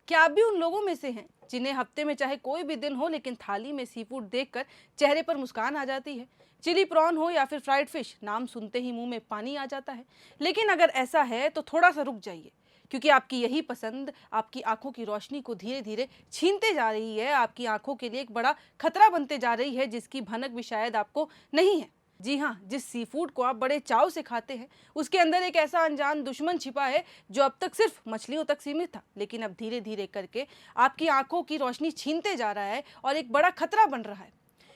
क्या आप भी उन लोगों में से हैं जिन्हें हफ्ते में चाहे कोई भी दिन हो लेकिन थाली में सी फूड देखकर चेहरे पर मुस्कान आ जाती है। चिली प्रॉन हो या फिर फ्राइड फिश, नाम सुनते ही मुंह में पानी आ जाता है। लेकिन अगर ऐसा है तो थोड़ा सा रुक जाइए, क्योंकि आपकी यही पसंद आपकी आंखों की रोशनी को धीरे धीरे छीनते जा रही है, आपकी आंखों के लिए एक बड़ा खतरा बनते जा रही है, जिसकी भनक भी शायद आपको नहीं है। जी हाँ, जिस सी फूड को आप बड़े चाव से खाते हैं उसके अंदर एक ऐसा अनजान दुश्मन छिपा है जो अब तक सिर्फ मछलियों तक सीमित था, लेकिन अब धीरे धीरे करके आपकी आंखों की रोशनी छीनते जा रहा है और एक बड़ा खतरा बन रहा है।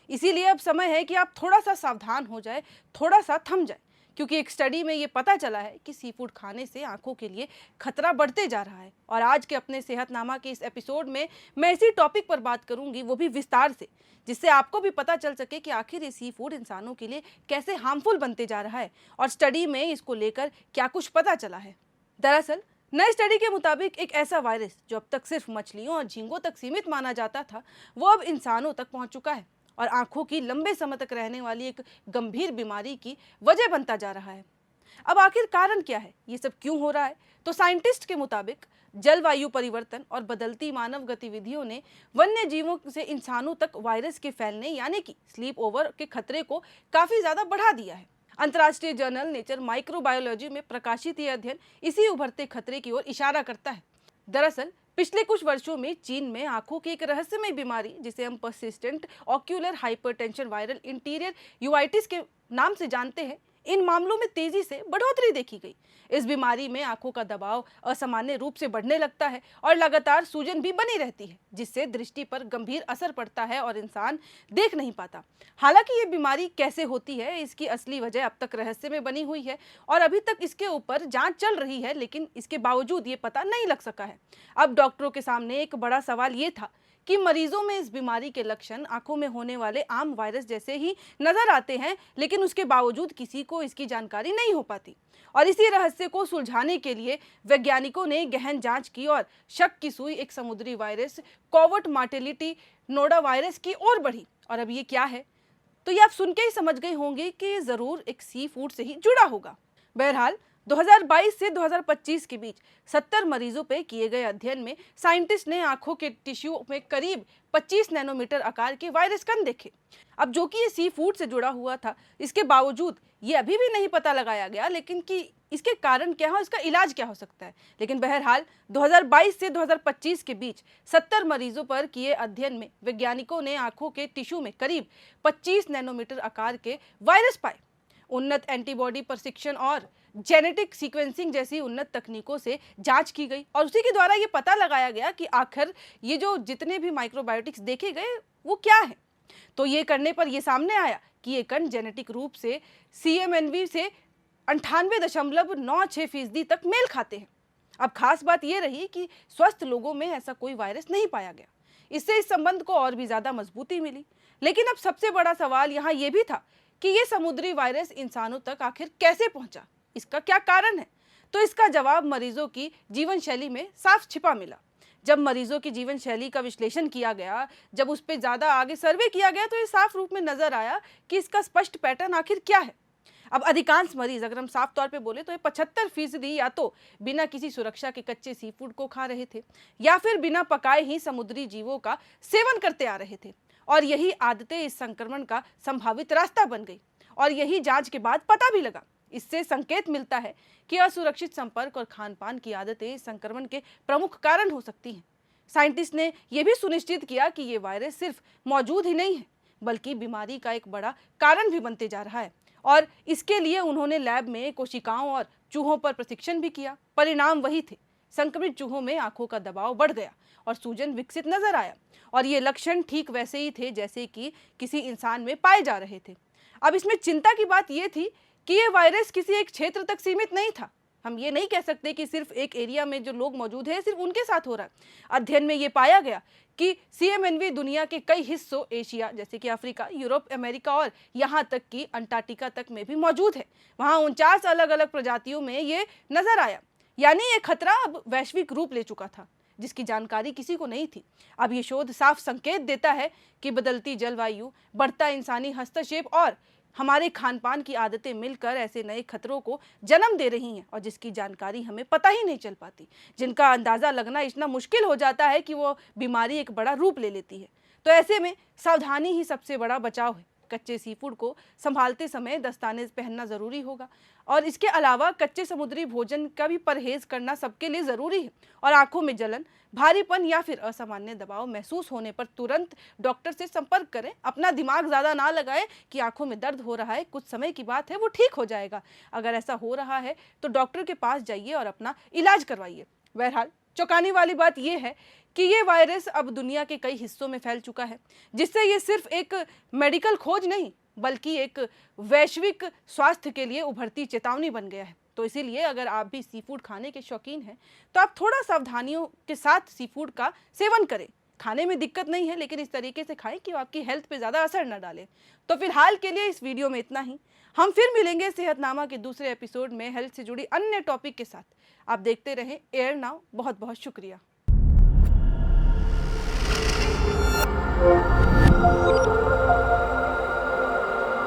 इसीलिए अब समय है कि आप थोड़ा सा सावधान हो जाए, थोड़ा सा थम जाए, क्योंकि एक स्टडी में ये पता चला है कि सी फूड खाने से आंखों के लिए खतरा बढ़ते जा रहा है। और आज के अपने सेहतनामा के इस एपिसोड में मैं इसी टॉपिक पर बात करूंगी, वो भी विस्तार से, जिससे आपको भी पता चल सके कि आखिर ये सी फूड इंसानों के लिए कैसे हार्मफुल बनते जा रहा है और स्टडी में इसको लेकर क्या कुछ पता चला है। दरअसल नए स्टडी के मुताबिक एक ऐसा वायरस जो अब तक सिर्फ मछलियों और झींगों तक सीमित माना जाता था, वो अब इंसानों तक पहुंच चुका है और आंखों की लंबे समय तक रहने वाली एक गंभीर बीमारी की वजह बनता जा रहा है। अब आखिर कारण क्या है, ये सब क्यों हो रहा है? तो साइंटिस्ट के मुताबिक जलवायु परिवर्तन और बदलती मानव गतिविधियों ने वन्य जीवों से इंसानों तक वायरस के फैलने यानी कि स्लीप ओवर के खतरे को काफी ज्यादा बढ़ा दिया है। अंतर्राष्ट्रीय जर्नल नेचर माइक्रोबायोलॉजी में प्रकाशित यह अध्ययन इसी उभरते खतरे की ओर इशारा करता है। दरअसल पिछले कुछ वर्षों में चीन में आंखों की एक रहस्यमय बीमारी, जिसे हम persistent ocular hypertension viral interior uveitis के नाम से जानते हैं, इन मामलों में तेजी से बढ़ोतरी देखी गई। इस बीमारी में आंखों का दबाव असामान्य रूप से बढ़ने लगता है और लगातार सूजन भी बनी रहती है, जिससे दृष्टि पर गंभीर असर पड़ता है और इंसान देख नहीं पाता। हालांकि ये बीमारी कैसे होती है, इसकी असली वजह अब तक रहस्य में बनी हुई है और अभी तक इसके ऊपर जांच चल रही है, लेकिन इसके बावजूद ये पता नहीं लग सका है। अब डॉक्टरों के सामने एक बड़ा सवाल ये था कि मरीजों में इस बीमारी के लक्षण आंखों में होने वाले आम वायरस जैसे ही नजर आते हैं, लेकिन उसके बावजूद किसी को इसकी जानकारी नहीं हो पाती। और इसी रहस्य को सुलझाने के लिए वैज्ञानिकों ने गहन जांच की और शक की सुई एक समुद्री वायरस कॉवर्ट मार्टेलिटी नोडा वायरस की ओर बढ़ी। और अब ये क्या है, तो ये आप सुन के ही समझ गए होंगे कि ये जरूर एक सी फूड से ही जुड़ा होगा। बहरहाल 2022 से 2025 के बीच 70 मरीजों पे किए गए अध्ययन में साइंटिस्ट ने आंखों के टिश्यू में करीब 25 नैनोमीटर आकार के वायरस कण देखे। अब जो कि ये सी फूड से जुड़ा हुआ था, इसके बावजूद ये अभी भी नहीं पता लगाया गया लेकिन कि इसके कारण क्या है, इसका इलाज क्या हो सकता है। लेकिन बहरहाल 2022 से 2025 के बीच 70 मरीजों पर किए अध्ययन में वैज्ञानिकों ने आंखों के टिश्यू में करीब 25 नैनोमीटर आकार के वायरस पाए। उन्नत एंटीबॉडी प्रशिक्षण और जेनेटिक सीक्वेंसिंग जैसी उन्नत तकनीकों से जांच की गई और उसी के द्वारा ये पता लगाया गया कि आखिर ये जो जितने भी माइक्रोबायोटिक्स देखे गए वो क्या है। तो ये करने पर यह सामने आया कि ये कण जेनेटिक रूप से CMNV से 98.96% तक मेल खाते हैं। अब खास बात यह रही कि स्वस्थ लोगों में ऐसा कोई वायरस नहीं पाया गया। इससे इस संबंध को और भी ज्यादा मजबूती मिली। लेकिन अब सबसे बड़ा सवाल यहाँ यह भी था कि ये समुद्री वायरस इंसानों तक आखिर कैसे पहुंचा, इसका क्या कारण है। तो इसका जवाब मरीजों की जीवन शैली में साफ छिपा मिला। जब मरीजों की जीवन शैली का विश्लेषण किया गया, जब उस पर ज्यादा आगे सर्वे किया गया, तो ये साफ रूप में नजर आया कि इसका स्पष्ट पैटर्न आखिर क्या है। अब अधिकांश मरीज, अगर हम साफ तौर पे बोले, तो ये 75% या तो बिना किसी सुरक्षा के कच्चे सी फूड को खा रहे थे या फिर बिना पकाए ही समुद्री जीवों का सेवन करते आ रहे थे। और यही आदतें इस संक्रमण का संभावित रास्ता बन गई और यही जांच के बाद पता भी लगा। इससे संकेत मिलता है कि असुरक्षित संपर्क और खान पान की आदतें इस संक्रमण के प्रमुख कारण हो सकती हैं। साइंटिस्ट ने यह भी सुनिश्चित किया कि ये वायरस सिर्फ मौजूद ही नहीं है, बल्कि बीमारी का एक बड़ा कारण भी बनते जा रहा है। और इसके लिए उन्होंने लैब में कोशिकाओं और चूहों पर प्रशिक्षण भी किया। परिणाम वही थे, संक्रमित चूहों में आंखों का दबाव बढ़ गया और सूजन विकसित नजर आया। और ये लक्षण ठीक वैसे ही थे जैसे कि किसी इंसान में पाए जा रहे थे। अब इसमें चिंता की बात यह थी कि ये वायरस किसी एक क्षेत्र तक सीमित नहीं था। हम ये नहीं कह सकते कि सिर्फ एक एरिया में जो लोग मौजूद हैं सिर्फ उनके साथ हो रहा है। अध्ययन में ये पाया गया कि CMNV दुनिया के कई हिस्सों, एशिया जैसे कि अफ्रीका, यूरोप, अमेरिका और यहाँ तक कि अंटार्कटिका तक में भी मौजूद है। वहाँ 49 अलग अलग प्रजातियों में ये नजर आया। यानी ये खतरा अब वैश्विक रूप ले चुका था, जिसकी जानकारी किसी को नहीं थी। अब ये शोध साफ संकेत देता है कि बदलती जलवायु, बढ़ता इंसानी हस्तक्षेप और हमारे खान पान की आदतें मिलकर ऐसे नए खतरों को जन्म दे रही हैं और जिसकी जानकारी हमें पता ही नहीं चल पाती, जिनका अंदाज़ा लगना इतना मुश्किल हो जाता है कि वो बीमारी एक बड़ा रूप ले लेती है। तो ऐसे में सावधानी ही सबसे बड़ा बचाव है। कच्चे सी फूड को संभालते समय दस्ताने पहनना ज़रूरी होगा और इसके अलावा कच्चे समुद्री भोजन का भी परहेज करना सबके लिए ज़रूरी है। और आंखों में जलन, भारीपन या फिर असामान्य दबाव महसूस होने पर तुरंत डॉक्टर से संपर्क करें। अपना दिमाग ज़्यादा ना लगाएं कि आंखों में दर्द हो रहा है, कुछ समय की बात है, वो ठीक हो जाएगा। अगर ऐसा हो रहा है तो डॉक्टर के पास जाइए और अपना इलाज करवाइए। बहरहाल चौंकाने वाली बात यह है कि ये वायरस अब दुनिया के कई हिस्सों में फैल चुका है, जिससे ये सिर्फ एक मेडिकल खोज नहीं बल्कि एक वैश्विक स्वास्थ्य के लिए उभरती चेतावनी बन गया है। तो इसीलिए अगर आप भी सी फूड खाने के शौकीन हैं तो आप थोड़ा सावधानियों के साथ सी फूड का सेवन करें। खाने में दिक्कत नहीं है, लेकिन इस तरीके से खाएं कि वो आपकी हेल्थ पे ज़्यादा असर न डाले। तो फिलहाल के लिए इस वीडियो में इतना ही। हम फिर मिलेंगे सेहतनामा के दूसरे एपिसोड में हेल्थ से जुड़ी अन्य टॉपिक के साथ। आप देखते रहें एयर नाउ। बहुत बहुत शुक्रिया।